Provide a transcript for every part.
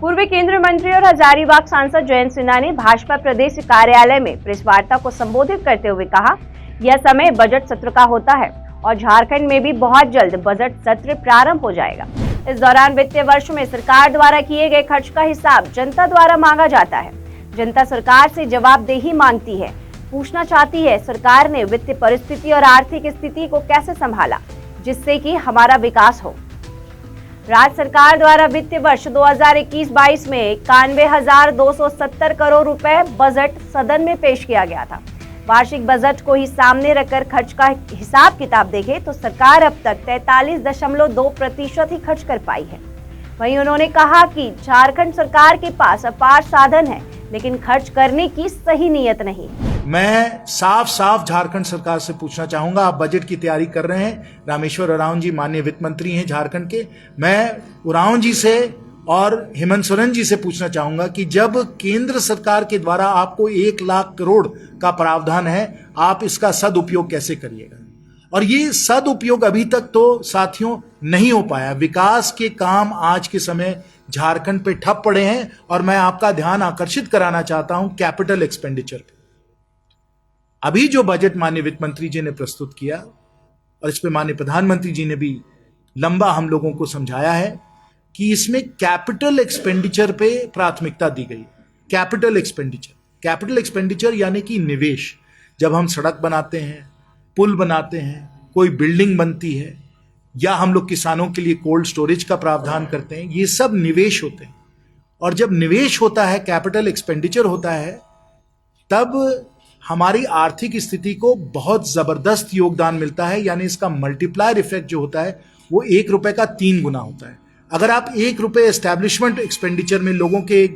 पूर्व केंद्रीय मंत्री और हजारीबाग सांसद जयंत सिन्हा ने भाजपा प्रदेश कार्यालय में प्रेस वार्ता को संबोधित करते हुए कहा, यह समय बजट सत्र का होता है और झारखंड में भी बहुत जल्द बजट सत्र प्रारंभ हो जाएगा। इस दौरान वित्तीय वर्ष में सरकार द्वारा किए गए खर्च का हिसाब जनता द्वारा मांगा जाता है। जनता सरकार से जवाबदेही मांगती है, पूछना चाहती है सरकार ने वित्तीय परिस्थिति और आर्थिक स्थिति को कैसे संभाला जिससे कि हमारा विकास हो। राज्य सरकार द्वारा वित्तीय वर्ष 2021-22 में 91,270 करोड़ रुपए बजट सदन में पेश किया गया था। वार्षिक बजट को ही सामने रखकर खर्च का हिसाब किताब देखें तो सरकार अब तक 43.2% ही खर्च कर पाई है। वहीं उन्होंने कहा कि झारखंड सरकार के पास अपार साधन है लेकिन खर्च करने की सही नीयत नहीं। मैं साफ झारखंड सरकार से पूछना चाहूंगा, आप बजट की तैयारी कर रहे हैं। रामेश्वर उरांव जी माननीय वित्त मंत्री हैं झारखंड के। मैं उरांव जी से और हेमंत सोरेन जी से पूछना चाहूंगा कि जब केंद्र सरकार के द्वारा आपको 1 लाख करोड़ का प्रावधान है, आप इसका सदुपयोग कैसे करिएगा। और ये सदुपयोग अभी तक तो साथियों नहीं हो पाया। विकास के काम आज के समय झारखंड पे ठप पड़े हैं और मैं आपका ध्यान आकर्षित कराना चाहता हूं कैपिटल एक्सपेंडिचर पे। अभी जो बजट माननीय वित्त मंत्री जी ने प्रस्तुत किया और इस पे माननीय प्रधानमंत्री जी ने भी लंबा हम लोगों को समझाया है कि इसमें कैपिटल एक्सपेंडिचर पे प्राथमिकता दी गई। कैपिटल एक्सपेंडिचर यानी कि निवेश। जब हम सड़क बनाते हैं, पुल बनाते हैं, कोई बिल्डिंग बनती है या हम लोग किसानों के लिए कोल्ड स्टोरेज का प्रावधान करते हैं, ये सब निवेश होते हैं। और जब निवेश होता है, कैपिटल एक्सपेंडिचर होता है, तब हमारी आर्थिक स्थिति को बहुत जबरदस्त योगदान मिलता है। यानी इसका मल्टीप्लायर इफेक्ट जो होता है वो 1 रुपए का 3 गुना होता है। अगर आप 1 रुपए एस्टैब्लिशमेंट एक्सपेंडिचर में लोगों के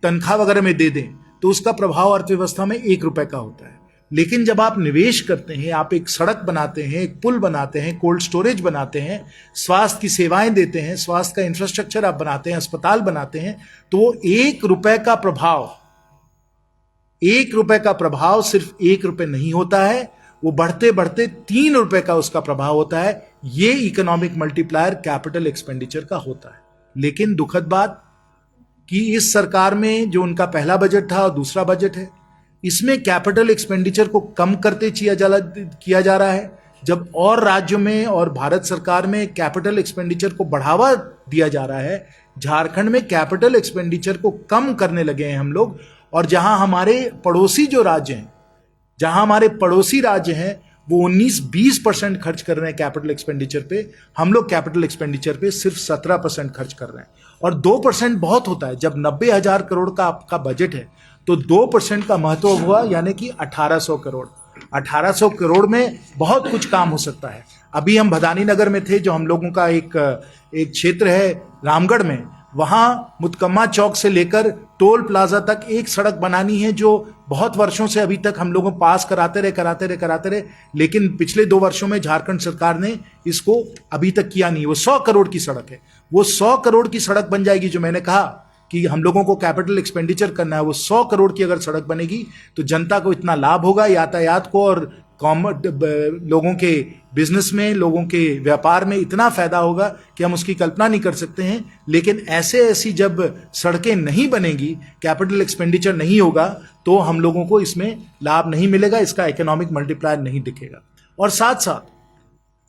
तनख्वाह वगैरह में दे दें तो उसका प्रभाव अर्थव्यवस्था में 1 रुपए का होता है। लेकिन जब आप निवेश करते हैं, आप एक सड़क बनाते हैं, एक पुल बनाते हैं, कोल्ड स्टोरेज बनाते हैं, स्वास्थ्य की सेवाएं देते हैं, स्वास्थ्य का इंफ्रास्ट्रक्चर आप बनाते हैं, अस्पताल बनाते हैं, तो 1 रुपए का प्रभाव सिर्फ 1 रुपए नहीं होता है, वो बढ़ते बढ़ते 3 रुपए का उसका प्रभाव होता है। ये इकोनॉमिक मल्टीप्लायर कैपिटल एक्सपेंडिचर का होता है। लेकिन दुखद बात कि इस सरकार में जो उनका पहला बजट था और दूसरा बजट है, इसमें कैपिटल एक्सपेंडिचर को कम करते किया जा रहा है, जब और राज्यों में और भारत सरकार में कैपिटल एक्सपेंडिचर को बढ़ावा दिया जा रहा है। झारखंड में कैपिटल एक्सपेंडिचर को कम करने लगे हैं हम लोग। और जहां हमारे पड़ोसी राज्य हैं वो 19-20% खर्च कर रहे हैं कैपिटल एक्सपेंडिचर पे, हम लोग कैपिटल एक्सपेंडिचर पे सिर्फ 17% खर्च कर रहे हैं। और 2% बहुत होता है। जब 90,000 करोड़ का आपका बजट है तो 2% का महत्व हुआ, यानी कि 1800 करोड़। 1800 करोड़ में बहुत कुछ काम हो सकता है। अभी हम भदानी नगर में थे, जो हम लोगों का एक क्षेत्र है रामगढ़ में। वहां मुतकम्मा चौक से लेकर टोल प्लाजा तक एक सड़क बनानी है, जो बहुत वर्षों से अभी तक हम लोगों पास कराते रहे। लेकिन पिछले 2 वर्षों में झारखंड सरकार ने इसको अभी तक किया नहीं। वो 100 करोड़ की सड़क है। वो 100 करोड़ की सड़क बन जाएगी। जो मैंने कहा कि हम लोगों को कैपिटल एक्सपेंडिचर करना है, वो 100 करोड़ की अगर सड़क बनेगी तो जनता को इतना लाभ होगा, यातायात को और लोगों के बिजनेस में, लोगों के व्यापार में इतना फायदा होगा कि हम उसकी कल्पना नहीं कर सकते हैं। लेकिन ऐसी जब सड़कें नहीं बनेंगी, कैपिटल एक्सपेंडिचर नहीं होगा, तो हम लोगों को इसमें लाभ नहीं मिलेगा, इसका इकोनॉमिक मल्टीप्लायर नहीं दिखेगा। और साथ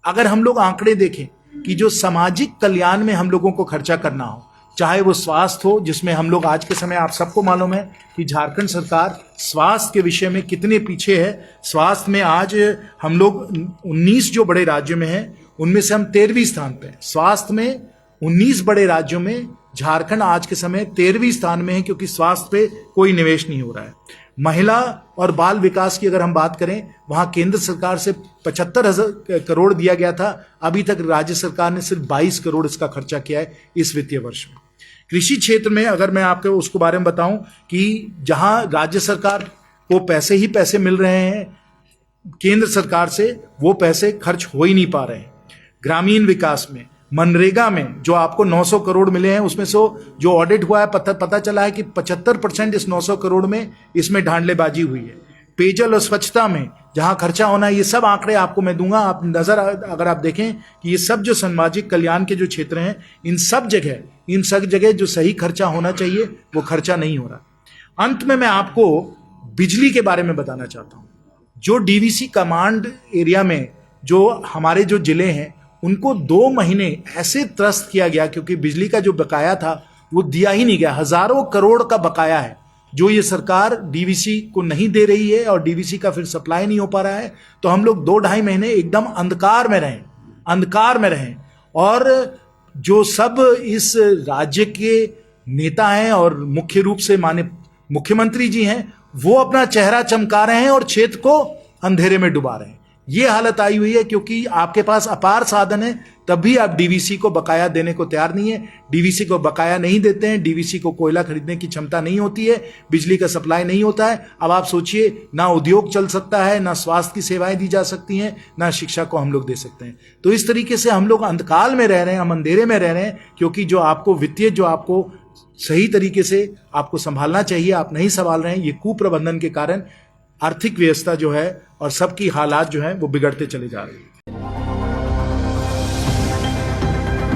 अगर हम लोग आंकड़े देखें कि जो सामाजिक कल्याण में हम लोगों को खर्चा करना हो, चाहे वो स्वास्थ्य हो, जिसमें हम लोग आज के समय, आप सबको मालूम है कि झारखंड सरकार स्वास्थ्य के विषय में कितने पीछे है। स्वास्थ्य में आज हम लोग 19 जो बड़े राज्यों में हैं, उनमें से हम 13वीं स्थान पे हैं। स्वास्थ्य में 19 बड़े राज्यों में झारखंड आज के समय 13वीं स्थान में है, क्योंकि स्वास्थ्य पे कोई निवेश नहीं हो रहा है। महिला और बाल विकास की अगर हम बात करें, वहां केंद्र सरकार से 75,000 करोड़ दिया गया था। अभी तक राज्य सरकार ने सिर्फ 22 करोड़ इसका खर्चा किया है इस वित्तीय वर्ष में। कृषि क्षेत्र में अगर मैं आपको उसके बारे में बताऊं कि जहां राज्य सरकार को पैसे मिल रहे हैं केंद्र सरकार से, वो पैसे खर्च हो ही नहीं पा रहे हैं। ग्रामीण विकास में, मनरेगा में जो आपको 900 करोड़ मिले हैं, उसमें से जो ऑडिट हुआ है पता चला है कि 75% इस 900 करोड़ में इसमें ढांडलेबाजी हुई है। पेयजल और स्वच्छता में जहां खर्चा होना है, ये सब आंकड़े आपको मैं दूंगा। आप नजर अगर आप देखें कि ये सब जो सामाजिक कल्याण के जो क्षेत्र हैं, इन सब जगह जो सही खर्चा होना चाहिए वो खर्चा नहीं हो रहा। अंत में मैं आपको बिजली के बारे में बताना चाहता हूं। जो डीवीसी कमांड एरिया में जो हमारे जो जिले हैं, उनको 2 महीने ऐसे त्रस्त किया गया क्योंकि बिजली का जो बकाया था वो दिया ही नहीं गया। हजारों करोड़ का बकाया है जो ये सरकार डीवीसी को नहीं दे रही है और डीवीसी का फिर सप्लाई नहीं हो पा रहा है। तो हम लोग 2-2.5 महीने एकदम अंधकार में रहें और जो सब इस राज्य के नेता हैं और मुख्य रूप से माननीय मुख्यमंत्री जी हैं, वो अपना चेहरा चमका रहे हैं और क्षेत्र को अंधेरे में डुबा रहे हैं। ये हालत आई हुई है क्योंकि आपके पास अपार साधन है, तब भी आप डीवीसी को बकाया देने को तैयार नहीं है। डीवीसी को बकाया नहीं देते हैं, डीवीसी को कोयला खरीदने की क्षमता नहीं होती है, बिजली का सप्लाई नहीं होता है। अब आप सोचिए, ना उद्योग चल सकता है, ना स्वास्थ्य की सेवाएं दी जा सकती हैं, ना शिक्षा को हम लोग दे सकते हैं। तो इस तरीके से हम लोग अंधकार में रह रहे हैं, हम अंधेरे में रह रहे हैं क्योंकि जो आपको वित्तीय, जो आपको सही तरीके से आपको संभालना चाहिए, आप नहीं संभाल रहे हैं। ये कुप्रबंधन के कारण आर्थिक व्यवस्था जो है और सबकी हालात जो है वो बिगड़ते चले जा रहे हैं।